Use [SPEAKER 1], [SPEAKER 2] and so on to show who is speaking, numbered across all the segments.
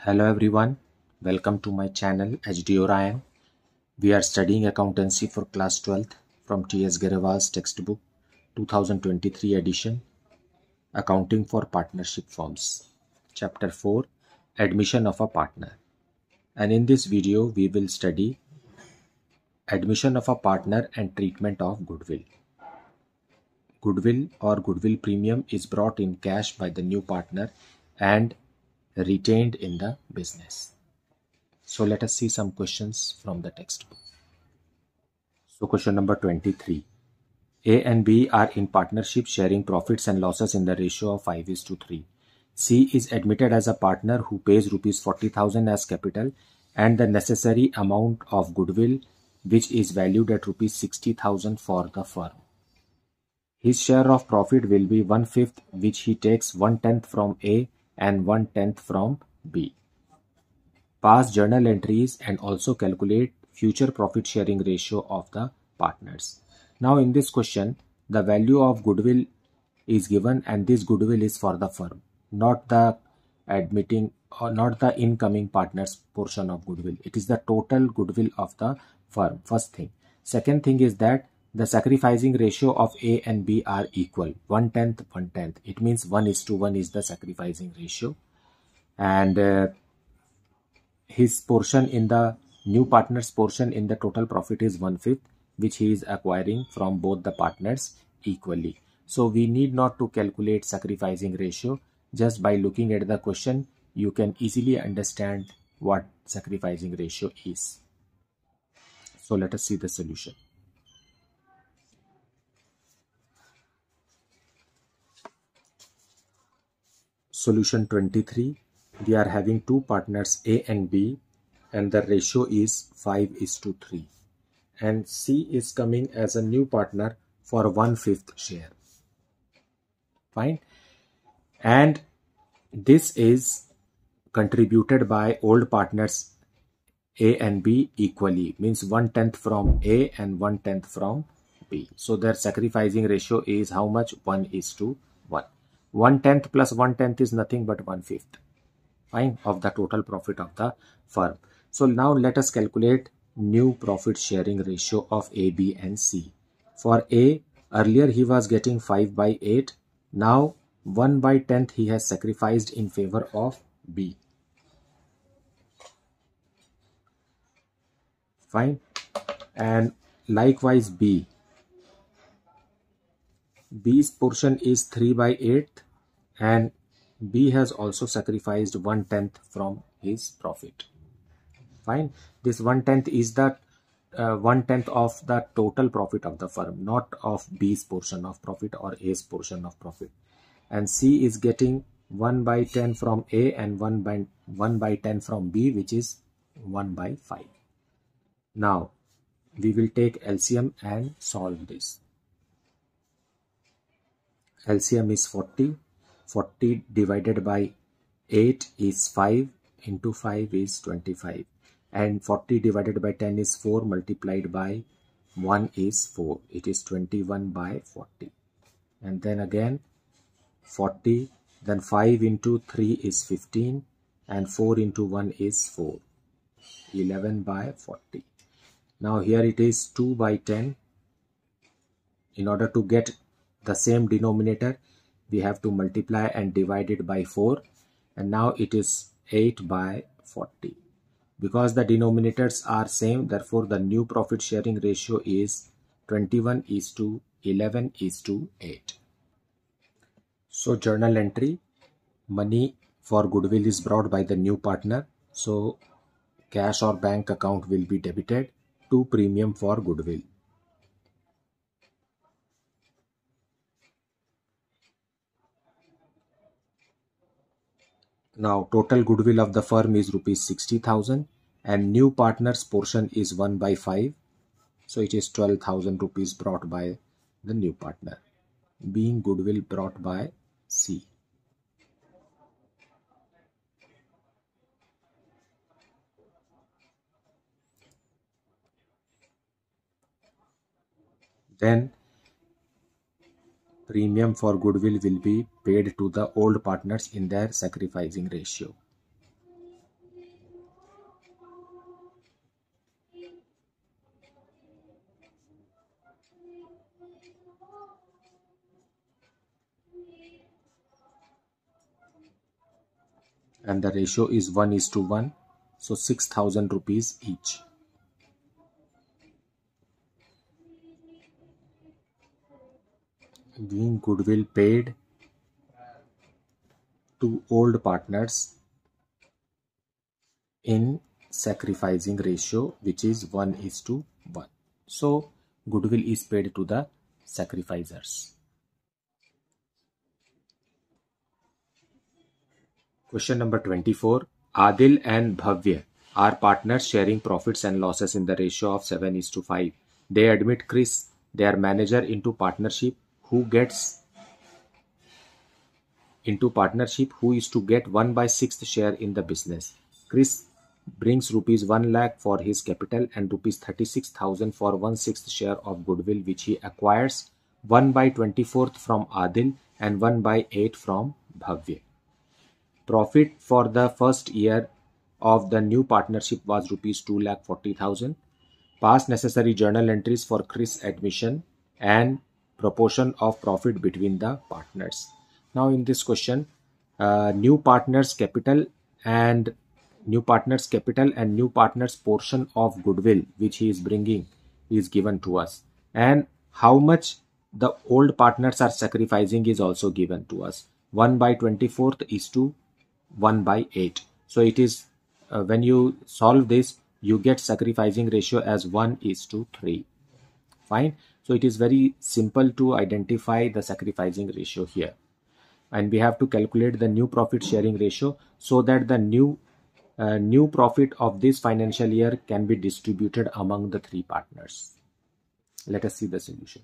[SPEAKER 1] Hello everyone, welcome to my channel hdorionn. We are studying accountancy for class 12th from T.S. Grewal's textbook 2023 edition, Accounting for Partnership Firms, Chapter 4, Admission of a Partner. And in this video, we will study admission of a partner and treatment of goodwill. Goodwill or goodwill premium is brought in cash by the new partner and retained in the business. So let us see some questions from the textbook. So question number 23. A and B are in partnership sharing profits and losses in the ratio of 5:3. C is admitted as a partner who pays rupees 40,000 as capital and the necessary amount of goodwill which is valued at rupees 60,000 for the firm. His share of profit will be 1/5, which he takes 1/10 from A and 1/10 from B. Pass journal entries and also calculate future profit sharing ratio of the partners. Now in this question, the value of goodwill is given and this goodwill is for the firm, not the admitting or not the incoming partners portion of goodwill. It is the total goodwill of the firm, first thing. Second thing is that the sacrificing ratio of A and B are equal, 1/10, 1/10. It means 1:1 is the sacrificing ratio. And his portion in the new partner's portion in the total profit is 1/5, which he is acquiring from both the partners equally. So we need not to calculate sacrificing ratio. Just by looking at the question, you can easily understand what sacrificing ratio is. So let us see the solution. Solution 23. We are having two partners A and B and the ratio is 5:3. And C is coming as a new partner for 1/5 share. Fine. And this is contributed by old partners A and B equally, means 1/10 from A and 1/10 from B. So their sacrificing ratio is how much? 1:1. 1/10 plus 1/10 is nothing but 1/5. Fine, of the total profit of the firm. So now let us calculate new profit sharing ratio of A, B and C. For A, earlier he was getting 5/8. Now 1/10 he has sacrificed in favor of B. Fine. And likewise B. B's portion is 3/8 and B has also sacrificed 1/10 from his profit. Fine. This 1/10 is the 1/10 of the total profit of the firm, not of B's portion of profit or A's portion of profit. And C is getting 1/10 from A and 1/10 from B, which is 1/5. Now we will take LCM and solve this. LCM is 40. 40 divided by 8 is 5, into 5 is 25. And 40 divided by 10 is 4, multiplied by 1 is 4. It is 21/40. And then again 40, then 5 into 3 is 15 and 4 into 1 is 4. 11/40. Now here it is 2/10. In order to get the same denominator, we have to multiply and divide it by 4, and now it is 8/40. Because the denominators are same, therefore the new profit sharing ratio is 21:11:8. So journal entry, money for goodwill is brought by the new partner, so cash or bank account will be debited to premium for goodwill. Now total goodwill of the firm is rupees 60,000 and new partner's portion is 1/5. So it is 12,000 rupees brought by the new partner, being goodwill brought by C. Then premium for goodwill will be paid to the old partners in their sacrificing ratio. and the ratio is 1:1, so 6,000 rupees each. Being Goodwill paid to old partners in sacrificing ratio, which is 1:1. So Goodwill is paid to the sacrificers. Question number 24. Adil and Bhavya are partners sharing profits and losses in the ratio of 7:5. They admit Chris, their manager, into partnership who is to get 1/6 share in the business. Chris brings rupees 1 lakh for his capital and rupees 36,000 for 1/6 share of Goodwill, which he acquires 1/24 from Adil and 1/8 from Bhavya. Profit for the first year of the new partnership was rupees 2,40,000. Pass necessary journal entries for Chris admission and proportion of profit between the partners. Now in this question, new partners capital and new partners portion of Goodwill which he is bringing is given to us, and how much the old partners are sacrificing is also given to us. 1/24 is to 1/8. So it is when you solve this, you get sacrificing ratio as 1:3. Fine. So it is very simple to identify the sacrificing ratio here, and we have to calculate the new profit sharing ratio so that the new profit of this financial year can be distributed among the three partners. Let us see the solution.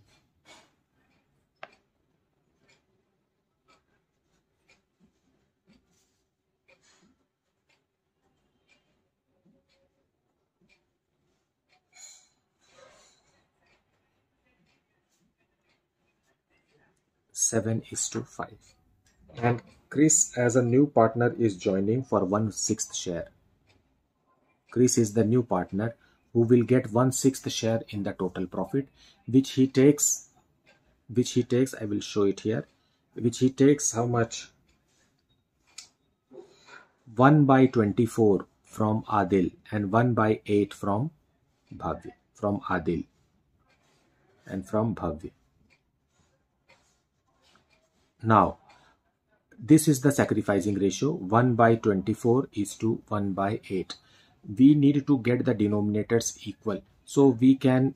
[SPEAKER 1] Seven is to 5. And Chris as a new partner is joining for 1/6 share. Chris is the new partner who will get 1/6 share in the total profit, which he takes, I will show it here, which he takes how much? 1/24 from Adil and 1/8 from Bhavya, from Adil and from Bhavya. Now, this is the sacrificing ratio. 1/24 is to 1/8. We need to get the denominators equal. So we can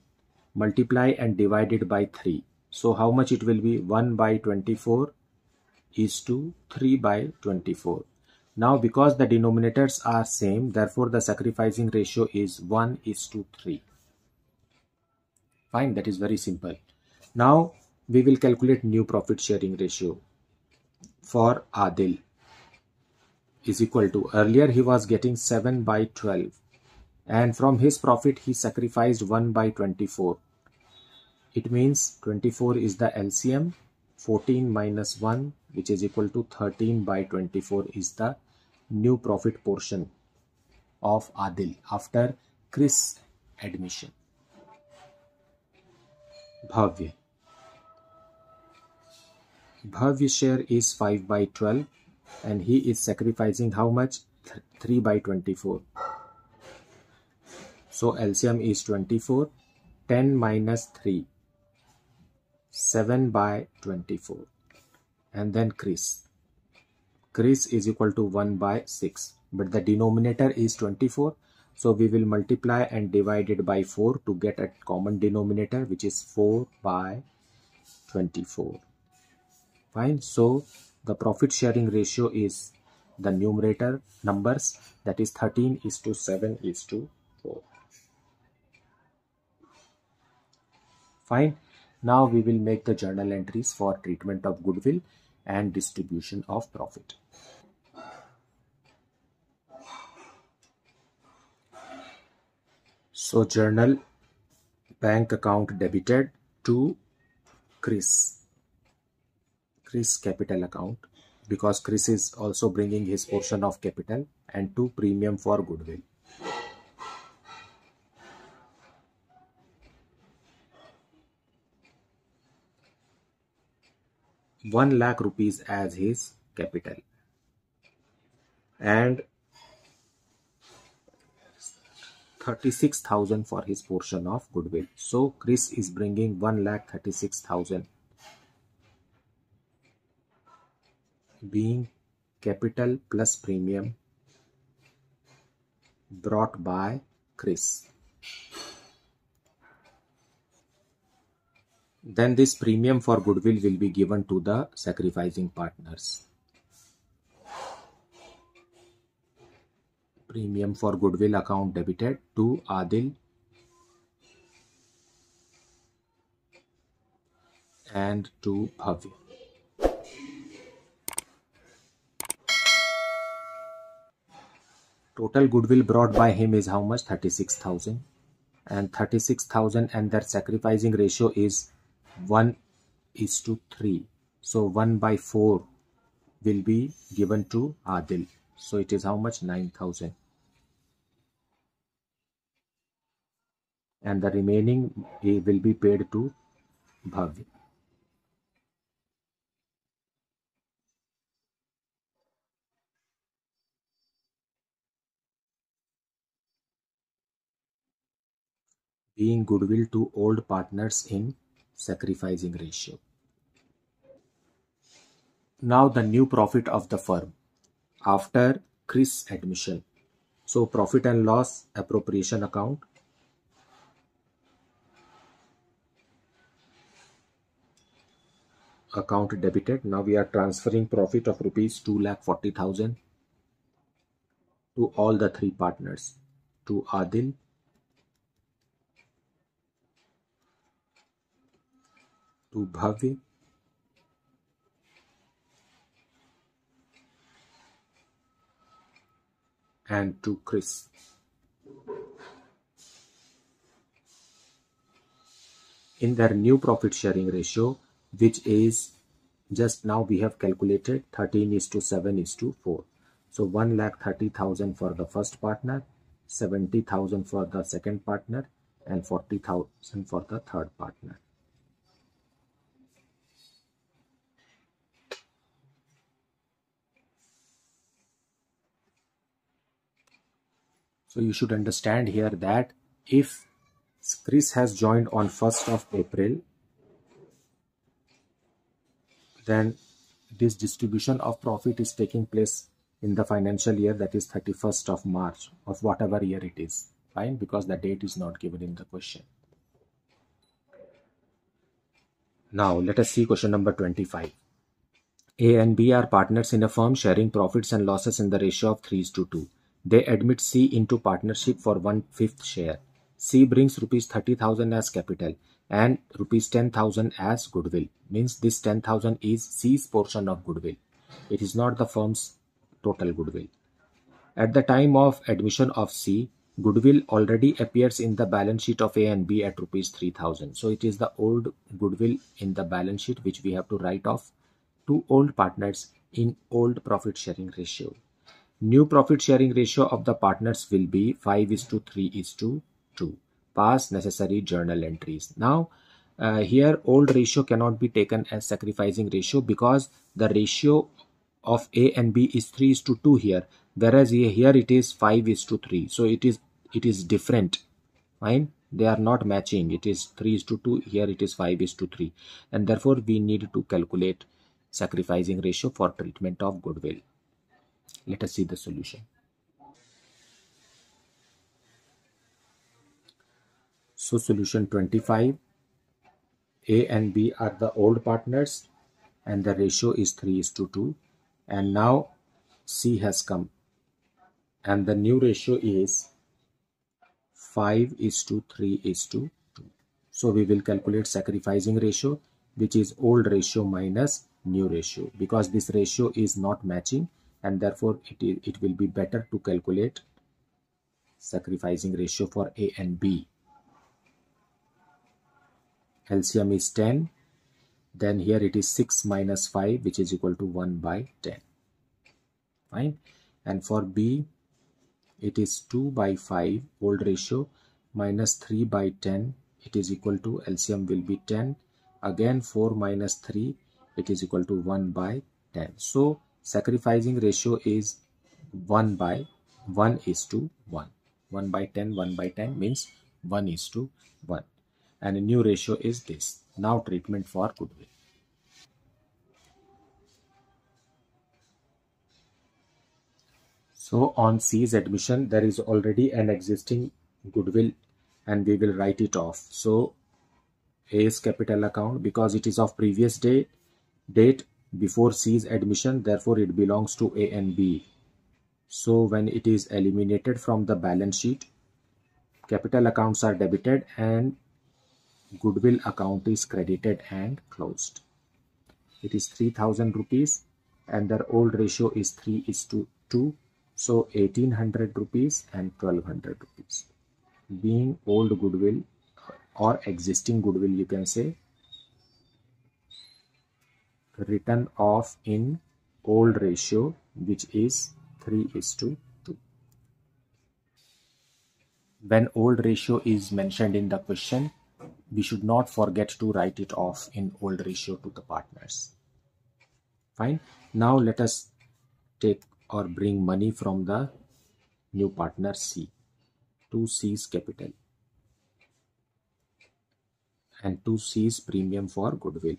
[SPEAKER 1] multiply and divide it by 3. So how much it will be? 1/24 is to 3/24. Now because the denominators are same, therefore the sacrificing ratio is 1:3. Fine, that is very simple. Now we will calculate new profit sharing ratio for Adil is equal to, earlier he was getting 7/12 and from his profit he sacrificed 1/24. It means 24 is the LCM, 14 minus 1 which is equal to 13/24 is the new profit portion of Adil after Chris admission. Bhavya share is 5/12 and he is sacrificing how much? 3/24. So LCM is 24. 10 minus 3, 7/24. And then Chris is equal to 1/6, but the denominator is 24. So we will multiply and divide it by 4 to get a common denominator, which is 4/24. Fine. So the profit sharing ratio is the numerator numbers, that is 13:7:4. Fine. Now we will make the journal entries for treatment of Goodwill and distribution of profit. So journal, bank account debited to Chris capital account, because Chris is also bringing his portion of capital, and to premium for Goodwill. ₹1 lakh as his capital. and 36,000 for his portion of goodwill. So Chris is bringing 1,36,000 being capital plus premium brought by Chris. Then this premium for goodwill will be given to the sacrificing partners. Premium for goodwill account debited to Adil and to Bhavya. Total goodwill brought by him is how much? 36,000. And 36,000, and their sacrificing ratio is 1:3. So 1/4 will be given to Adil. So it is how much? 9,000. And the remaining will be paid to Bhavya. Being goodwill to old partners in sacrificing ratio. Now the new profit of the firm after Chris admission. So profit and loss appropriation account. Account debited. Now we are transferring profit of rupees 2,40,000 to all the three partners, to Adil, to Bhavya, and to Chris. In their new profit sharing ratio, which is just now we have calculated 13:7:4. So 1,30,000 for the first partner, 70,000 for the second partner, and 40,000 for the third partner. So you should understand here that if Chris has joined on 1st of April, then this distribution of profit is taking place in the financial year, that is 31st of March of whatever year it is. Fine, because the date is not given in the question. Now let us see question number 25. A and B are partners in a firm sharing profits and losses in the ratio of 3:2. They admit C into partnership for 1/5 share. C brings rupees 30,000 as capital and rupees 10,000 as goodwill. Means this 10,000 is C's portion of goodwill. It is not the firm's total goodwill. At the time of admission of C, goodwill already appears in the balance sheet of A and B at rupees 3,000. So it is the old goodwill in the balance sheet which we have to write off to old partners in old profit sharing ratio. New profit sharing ratio of the partners will be 5:3:2. Pass necessary journal entries. Now, here old ratio cannot be taken as sacrificing ratio because the ratio of A and B is 3:2 here, whereas here it is 5:3. So it is different. Fine, they are not matching. It is 3:2. Here it is 5:3, and therefore we need to calculate sacrificing ratio for treatment of goodwill. Let us see the solution. So solution 25, A and B are the old partners and the ratio is 3:2, and now C has come and the new ratio is 5:3:2. So we will calculate sacrificing ratio, which is old ratio minus new ratio, because this ratio is not matching, and therefore it will be better to calculate sacrificing ratio for A and B. LCM is 10. Then here it is 6 minus 5, which is equal to 1/10. Fine. And for B, it is 2/5 old ratio minus 3/10. It is equal to, LCM will be 10. Again 4 minus 3, it is equal to 1/10. So sacrificing ratio is 1 by 1 is to 1. 1 by 10, 1 by 10 means 1 is to 1. And a new ratio is this. Now treatment for goodwill. So on C's admission, there is already an existing goodwill and we will write it off. So A's capital account, because it is of previous date before C's admission, therefore it belongs to A and B. So when it is eliminated from the balance sheet, capital accounts are debited and goodwill account is credited and closed. It is 3,000 rupees and their old ratio is 3:2. So 1,800 rupees and 1,200 rupees. Being old goodwill or existing goodwill, you can say, written off in old ratio, which is 3:2. When old ratio is mentioned in the question, we should not forget to write it off in old ratio to the partners. Fine. Now let us take or bring money from the new partner C to C's capital and to C's premium for goodwill.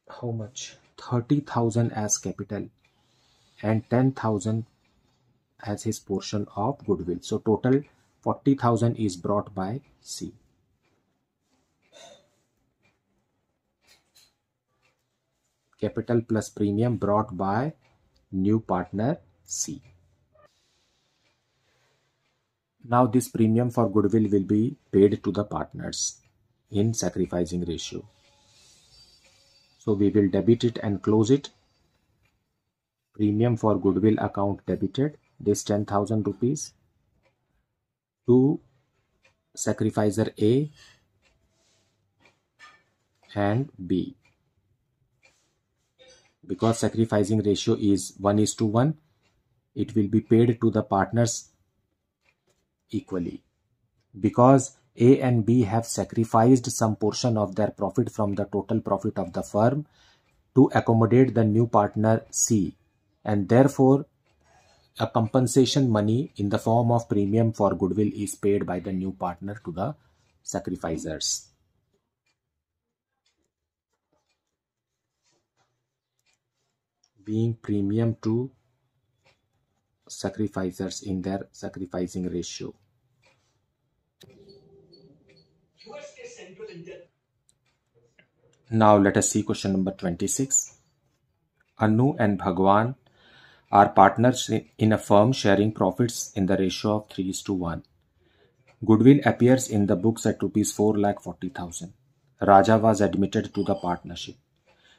[SPEAKER 1] How much? 30,000 as capital and 10,000 as his portion of goodwill. So total 40,000 is brought by C. Capital plus premium brought by new partner C. Now this premium for goodwill will be paid to the partners in sacrificing ratio. So we will debit it and close it. Premium for goodwill account debited, this 10,000 rupees to sacrificer A and B. Because sacrificing ratio is 1:1, it will be paid to the partners equally. Because A and B have sacrificed some portion of their profit from the total profit of the firm to accommodate the new partner C, and therefore a compensation money in the form of premium for goodwill is paid by the new partner to the sacrificers. Being premium to sacrificers in their sacrificing ratio. Now let us see question number 26. Anu and Bhagwan are partners in a firm sharing profits in the ratio of 3:1. Goodwill appears in the books at rupees 4,40,000. Raja was admitted to the partnership.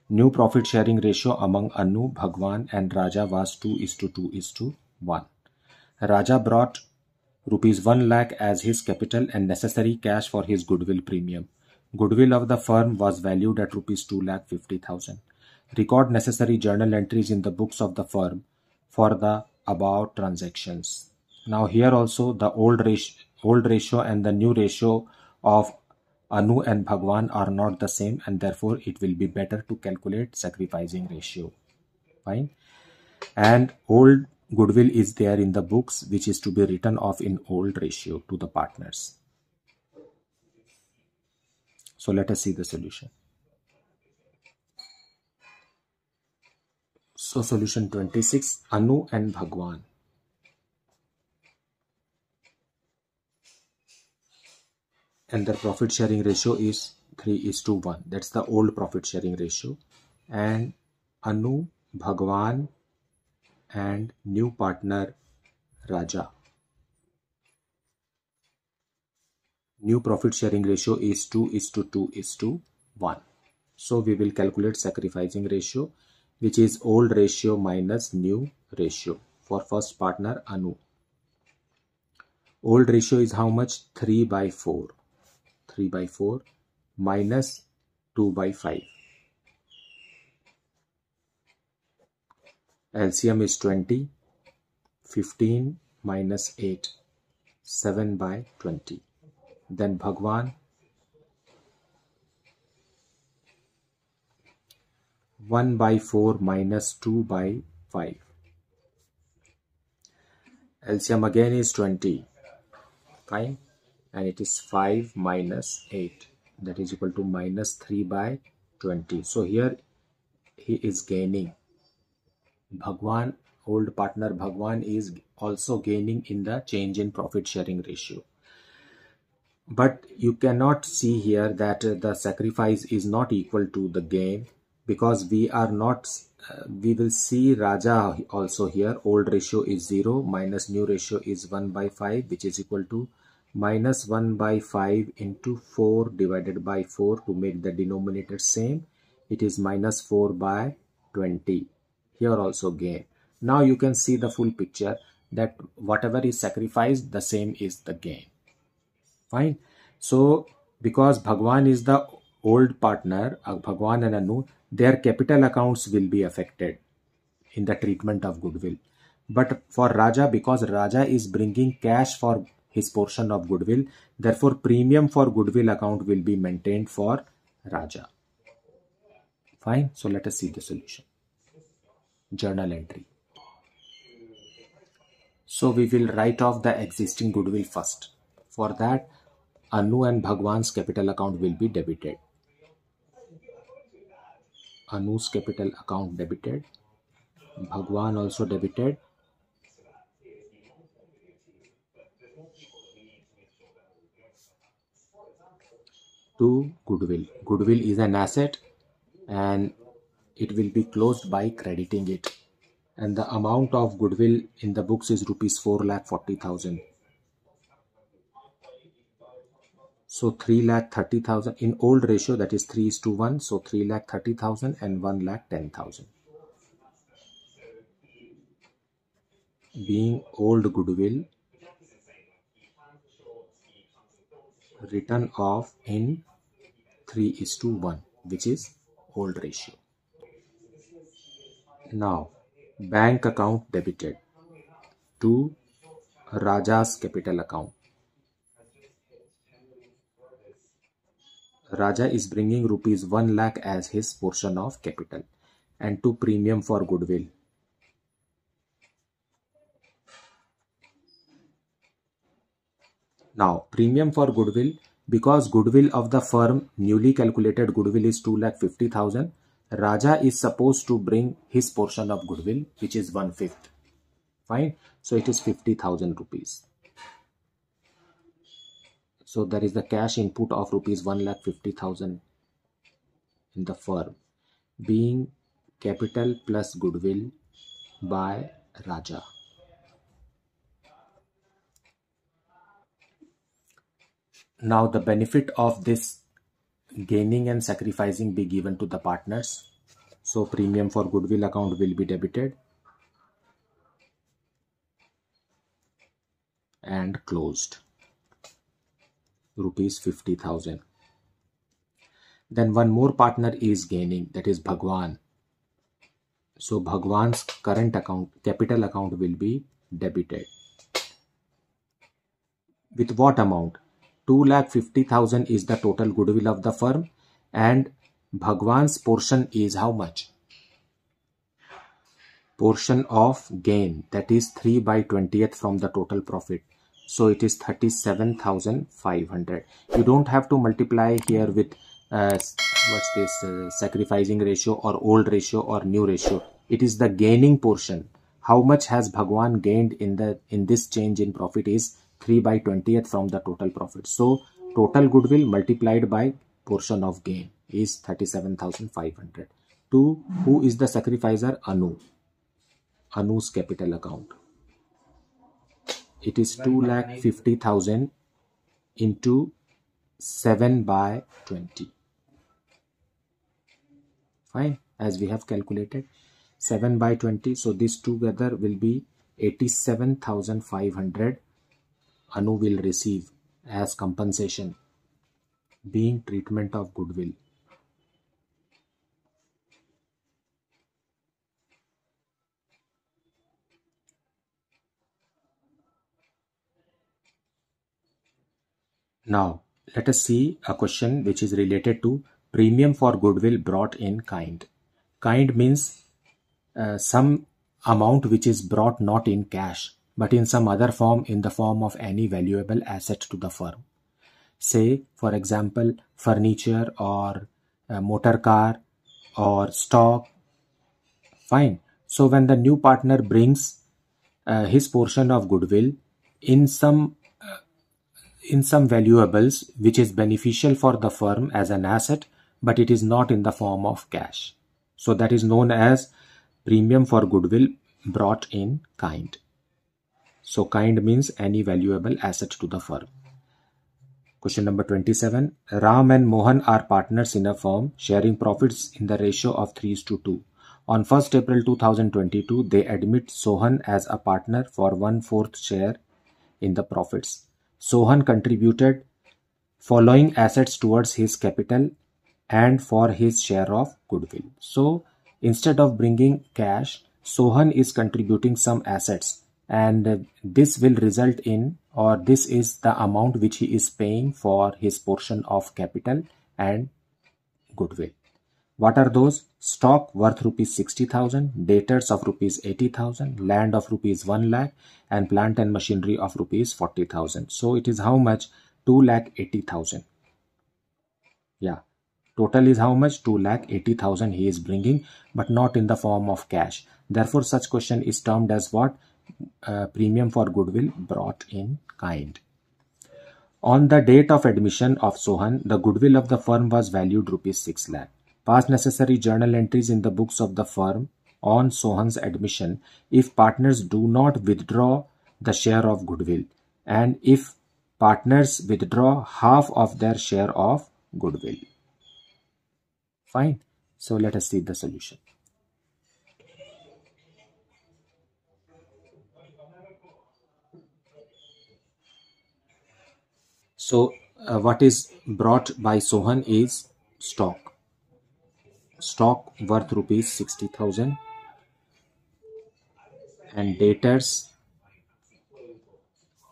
[SPEAKER 1] New profit sharing ratio among Anu, Bhagwan and Raja was 2:2:1. Raja brought rupees 1 lakh as his capital and necessary cash for his goodwill premium. Goodwill of the firm was valued at rupees 2,50,000. Record necessary journal entries in the books of the firm for the above transactions. Now here also the old ratio and the new ratio of Anu and Bhagwan are not the same, and therefore it will be better to calculate sacrificing ratio. Fine. And old goodwill is there in the books, which is to be written off in old ratio to the partners. So let us see the solution. So solution 26, Anu and Bhagwan. And the profit sharing ratio is 3:1. That's the old profit sharing ratio. And Anu, Bhagwan and new partner Raja. New profit sharing ratio is 2:2:1. So we will calculate sacrificing ratio, which is old ratio minus new ratio for first partner Anu. Old ratio is how much? 3/4. 3/4 minus 2/5. LCM is 20. 15 minus 8. 7/20. Then Bhagwan 1 by 4 minus 2 by 5. LCM again is 20. Fine. And it is 5 minus 8. That is equal to minus 3 by 20. So here he is gaining. Bhagwan, old partner Bhagwan, is also gaining in the change in profit sharing ratio. But you cannot see here that the sacrifice is not equal to the gain, because we are not, we will see Raja also here. Old ratio is 0 minus new ratio is 1 by 5, which is equal to minus 1 by 5 into 4 divided by 4 to make the denominator same. It is minus 4 by 20. Here also gain. Now you can see the full picture, that whatever is sacrificed, the same is the gain. Fine. So because Bhagwan is the old partner, Bhagwan and Anu, their capital accounts will be affected in the treatment of goodwill. But for Raja, because Raja is bringing cash for his portion of goodwill, therefore premium for goodwill account will be maintained for Raja. Fine. So let us see the solution. Journal entry. So we will write off the existing goodwill first. For that, Anu and Bhagwan's capital account will be debited. Anu's capital account debited. Bhagwan also debited. To goodwill. Goodwill is an asset and it will be closed by crediting it. And the amount of goodwill in the books is rupees 4,40,000. So 3,30,000 in old ratio, that is 3:1. So 3,30,000 and 1,10,000. Being old goodwill, written off in 3:1, which is old ratio. Now bank account debited to Raja's capital account. Raja is bringing rupees 1 lakh as his portion of capital, and to premium for goodwill. Now premium for goodwill, because goodwill of the firm, newly calculated goodwill is 2,50,000. Raja is supposed to bring his portion of goodwill, which is 1/5. Fine. So it is 50,000 rupees. So there is the cash input of rupees 1,50,000 in the firm, being capital plus goodwill by Raja. Now the benefit of this gaining and sacrificing be given to the partners. So premium for goodwill account will be debited and closed. Rupees 50,000. Then one more partner is gaining, that is Bhagwan. So Bhagwan's current account, capital account will be debited. With what amount? 2,50,000 is the total goodwill of the firm, and Bhagwan's portion is how much? Portion of gain, that is 3 by 20th from the total profit. So it is 37,500. You don't have to multiply here with what's this sacrificing ratio or old ratio or new ratio. It is the gaining portion. How much has Bhagwan gained in this change in profit is 3 by 20th from the total profit. So total goodwill multiplied by portion of gain is 37,500. To who is the sacrificer? Anu. Anu's capital account. It is 2,50,000 into 7 by 20. Fine, as we have calculated 7 by 20. So these together will be 87,500 Anu will receive as compensation, being treatment of goodwill. Now let us see a question which is related to premium for goodwill brought in kind. Kind means some amount which is brought not in cash but in some other form, in the form of any valuable asset to the firm. Say, for example, furniture or a motor car or stock. Fine. So when the new partner brings his portion of goodwill in some valuables which is beneficial for the firm as an asset, but it is not in the form of cash. So that is known as premium for goodwill brought in kind. So kind means any valuable asset to the firm. Question number 27. Ram and Mohan are partners in a firm sharing profits in the ratio of 3:2. On 1st April 2022, they admit Sohan as a partner for 1/4 share in the profits. Sohan contributed following assets towards his capital and for his share of goodwill. So instead of bringing cash, Sohan is contributing some assets, and this will result in, or this is the amount which he is paying for his portion of capital and goodwill. What are those? Stock worth rupees 60,000, debtors of rupees 80,000, land of rupees 1 lakh, and plant and machinery of rupees 40,000. So it is how much? 2,80,000. Yeah. Total is how much? 2,80,000 he is bringing, but not in the form of cash. Therefore, such question is termed as what? Premium for goodwill brought in kind. On the date of admission of Sohan, the goodwill of the firm was valued rupees 6 lakh. Past necessary journal entries in the books of the firm on Sohan's admission if partners do not withdraw the share of goodwill, and if partners withdraw half of their share of goodwill. Fine. So let us see the solution. So what is brought by Sohan is stock. Stock worth rupees 60,000 and debtors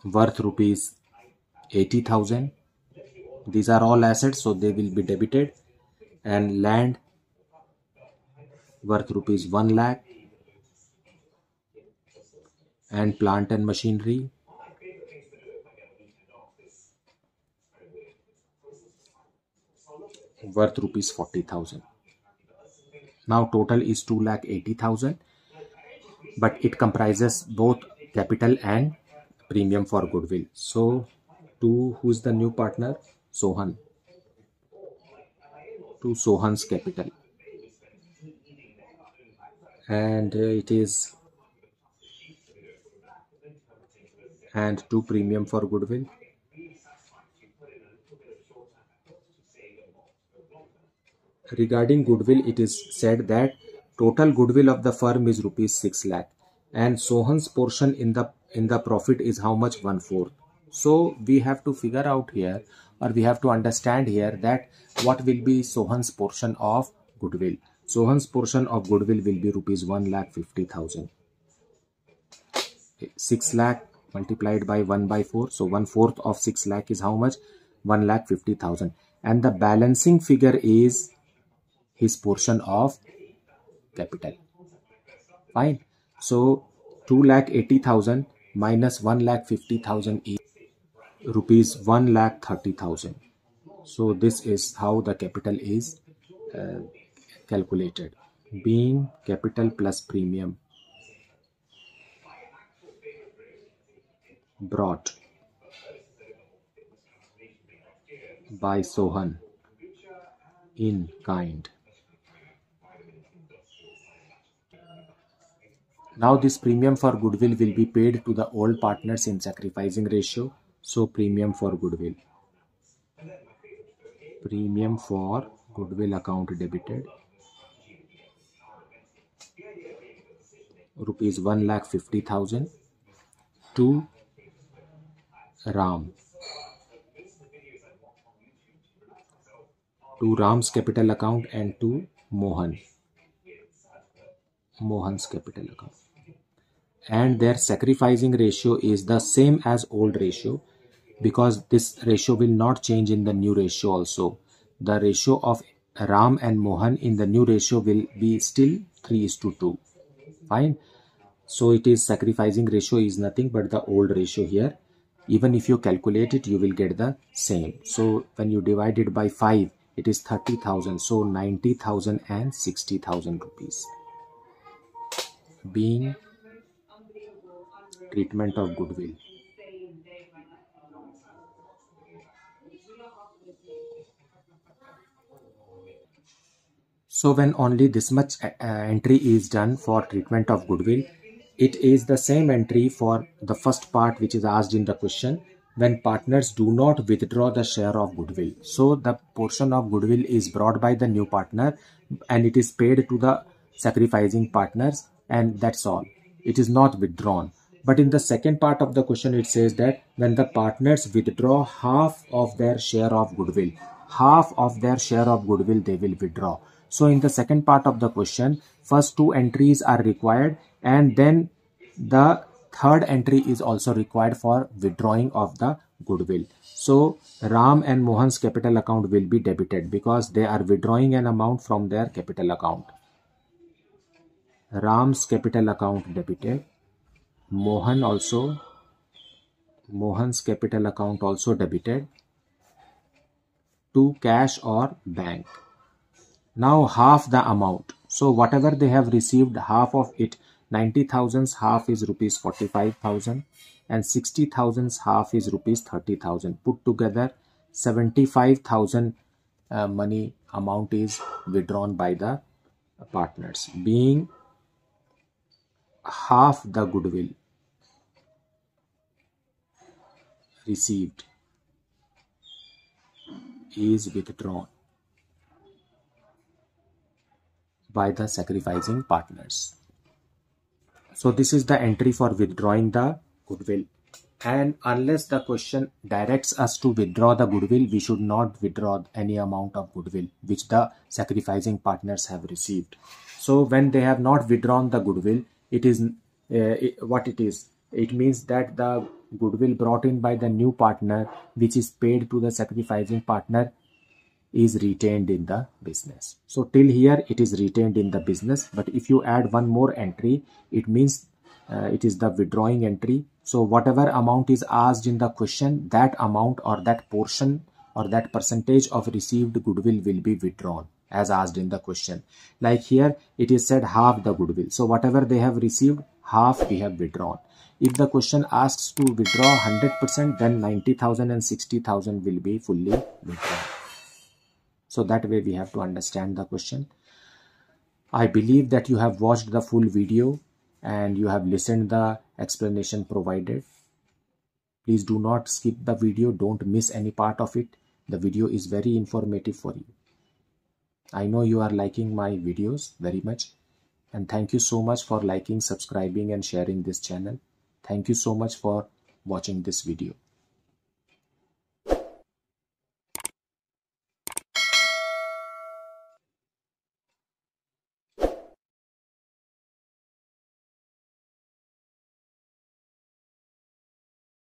[SPEAKER 1] worth rupees 80,000. These are all assets, so they will be debited. And land worth rupees 1 lakh, and plant and machinery worth rupees 40,000. Now total is 2,80,000, but it comprises both capital and premium for goodwill. So to who's the new partner? Sohan. To Sohan's capital, and it is, and to premium for goodwill. Regarding goodwill, it is said that total goodwill of the firm is rupees 6 lakh, and Sohan's portion in the profit is how much? 1/4. So we have to figure out here, or we have to understand here, that what will be Sohan's portion of goodwill. Sohan's portion of goodwill will be rupees 1,50,000. 6 lakh multiplied by 1/4. So 1/4 of 6 lakh is how much? 1,50,000. And the balancing figure is his portion of capital. Fine. So 2,80,000 minus 1,50,000 is rupees 1,30,000. So this is how the capital is calculated, being capital plus premium brought by Sohan in kind. Now this premium for goodwill will be paid to the old partners in sacrificing ratio. So premium for goodwill. Premium for goodwill account debited rupees 1,50,000 to Ram. To Ram's capital account and to Mohan's capital account. And their sacrificing ratio is the same as old ratio, because this ratio will not change in the new ratio also. The ratio of Ram and Mohan in the new ratio will be still 3:2. Fine. So it is sacrificing ratio is nothing but the old ratio here. Even if you calculate it, you will get the same. So when you divide it by 5, it is 30,000. So 90,000 and 60,000 rupees. Being treatment of goodwill. So when only this much entry is done for treatment of goodwill, it is the same entry for the first part which is asked in the question, when partners do not withdraw the share of goodwill. So the portion of goodwill is brought by the new partner and it is paid to the sacrificing partners, and that's all. It is not withdrawn. But in the second part of the question, it says that when the partners withdraw half of their share of goodwill, half of their share of goodwill they will withdraw. So in the second part of the question, first two entries are required and then the third entry is also required for withdrawing of the goodwill. So Ram and Mohan's capital account will be debited because they are withdrawing an amount from their capital account. Ram's capital account debited. Mohan's capital account also debited to cash or bank. Now half the amount. So whatever they have received, half of it, 90,000's half is rupees 45,000 and 60,000's half is rupees 30,000. Put together 75,000 money amount is withdrawn by the partners, being half the goodwill received is withdrawn by the sacrificing partners. So this is the entry for withdrawing the goodwill. And unless the question directs us to withdraw the goodwill, we should not withdraw any amount of goodwill which the sacrificing partners have received. So when they have not withdrawn the goodwill, it is what it is. It means that the goodwill brought in by the new partner, which is paid to the sacrificing partner, is retained in the business. So till here it is retained in the business, but if you add one more entry, it means it is the withdrawing entry. So whatever amount is asked in the question, that amount or that portion or that percentage of received goodwill will be withdrawn as asked in the question. Like here it is said half the goodwill. So whatever they have received, half we have withdrawn. If the question asks to withdraw 100%, then 90,000 and 60,000 will be fully withdrawn. So that way we have to understand the question. I believe that you have watched the full video and you have listened the explanation provided. Please do not skip the video. Don't miss any part of it. The video is very informative for you. I know you are liking my videos very much. And thank you so much for liking, subscribing and sharing this channel. Thank you so much for watching this video.